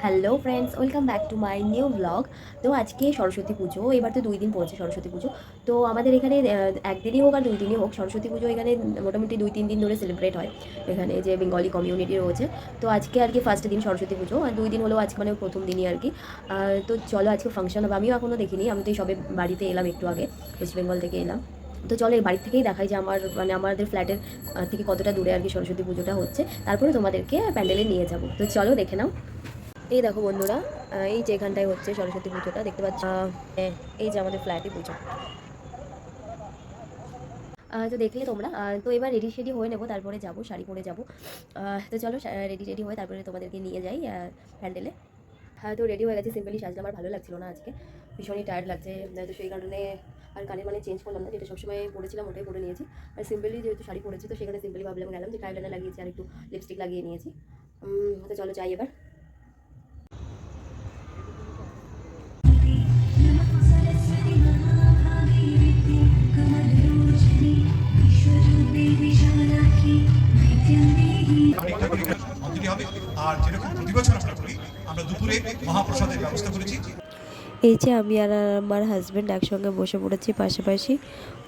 Hello friends, welcome back to my new blog. তো আজকে সরস্বতী পুজো, এবার তো 2 দিন পড়েছে সরস্বতী পুজো। তো আমাদের এখানে একদিনই হোক আর 2 দিনই হোক, সরস্বতী পুজো এখানে মোটামুটি 2-3 দিন ধরে সেলিব্রেট হয় এখানে, যে বেঙ্গলি কমিউনিটি রয়েছে। তো আজকে আর কি ফার্স্ট দিন সরস্বতী পুজো, আর 2 দিন হলো আজকে, মানে প্রথম দিনই আর কি। তো চলো আজকে ফাংশন হবে, আমিও এখনও দেখিনি, আমি তো এই সবে বাড়িতে এলাম একটু আগে, ওয়েস্ট বেঙ্গল থেকে এলাম। তো চলো এই বাড়ি থেকেই দেখাই যে আমাদের ফ্ল্যাটের থেকে কতটা দূরে আর কি সরস্বতী পুজোটা হচ্ছে, তারপরে তোমাদেরকে প্যান্ডেলে নিয়ে যাবো। তো চলো দেখে নাও। এই দেখো বন্ধুরা, এই যে এখানটায় হচ্ছে সরস্বতী পুজোটা দেখতে পাচ্ছ। এই যে আমাদের ফ্ল্যাটে পুজো। তো দেখলে তোমরা, তো এবার রেডি শেডি হয়ে নেবো, তারপরে যাবো, শাড়ি পরে যাবো। তো চলো রেডি রেডি হয়ে তারপরে তোমাদেরকে নিয়ে যাই প্যান্ডেলে। হ্যাঁ, তো রেডি হয়ে গেছে, সিম্পলি সাজলাম, আমার ভালো লাগছিল না আজকে, ভীষণই টায়ার্ড লাগছে। তো সেই কারণে আর কানের মানে চেঞ্জ করলাম না, যেটা সবসময় পরেছিলাম ওটাই পরে নিয়েছি। আর সিম্পলি যেহেতু শাড়ি পরেছি, তো সেখানে সিম্পলি ভাবলাম গেলাম যে আইলাইনার লাগিয়েছি আর একটু লিপস্টিক লাগিয়ে নিয়েছি। তো চলো যাই এবার। অঞ্জলি হবে। আর যেরকম প্রতি বছর আমরা করি, আমরা দুপুরে মহাপ্রসাদের ব্যবস্থা করেছি। এই যে আমি আর আমার হাজব্যান্ড একসঙ্গে বসে পড়েছি পাশাপাশি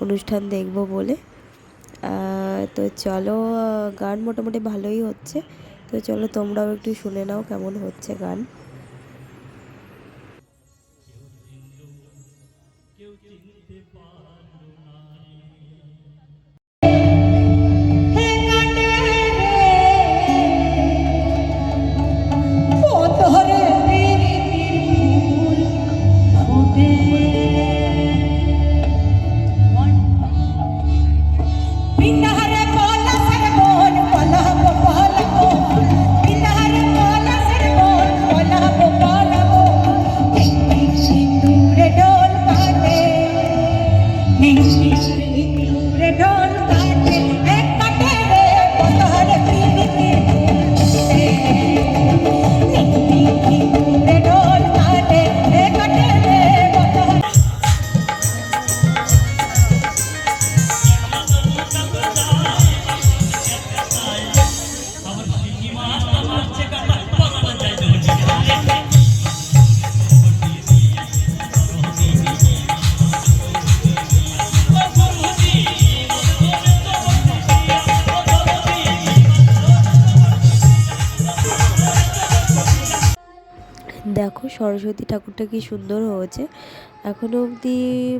অনুষ্ঠান দেখব বলে। তো চলো, গান মোটামুটি ভালোই হচ্ছে। তো চলো তোমরাও একটু শুনে নাও কেমন হচ্ছে গান। দেখো সরস্বতী ঠাকুরটা কি সুন্দর হয়েছে। এখনো অবধি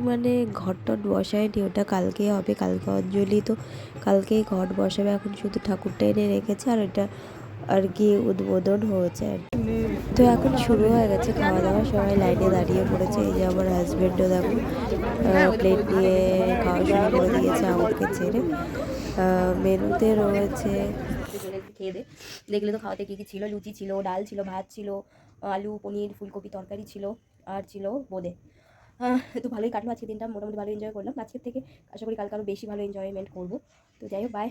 মানে ঘট বসায়নি, ওটা কালকে হবে, কালকে অঞ্জলি, তো কালকেই ঘট বসাবে। এখন শুধু ঠাকুরটা এনে রেখেছে আর এটা আর কি উদ্বোধন হয়েছে আর কি। তো এখন শুরু হয়ে গেছে খাওয়া দাওয়া, সবাই লাইনে দাঁড়িয়ে পড়েছে। এই যে আমার হাজব্যান্ডও দেখো প্লেট নিয়ে খাওয়া শুরু করে দিয়েছে আমাকে ছেড়ে। মেনুতে রয়েছে, চলে এসে খেয়ে দে, দেখলে তো খাওয়াতে কী কী ছিল। লুচি ছিল, ডাল ছিল, ভাত ছিল, আলু পনির ফুলকপি তরকারি ছিল, আর ছিল বোঁদে। তো ভালোই কাটলো আজকে দিনটা, মোটামুটি ভালো এনজয় করলাম। আজকের থেকে আশা করি কালকে আরও বেশি ভালো এনজয়মেন্ট করবো। তো যাই হোক, বাই।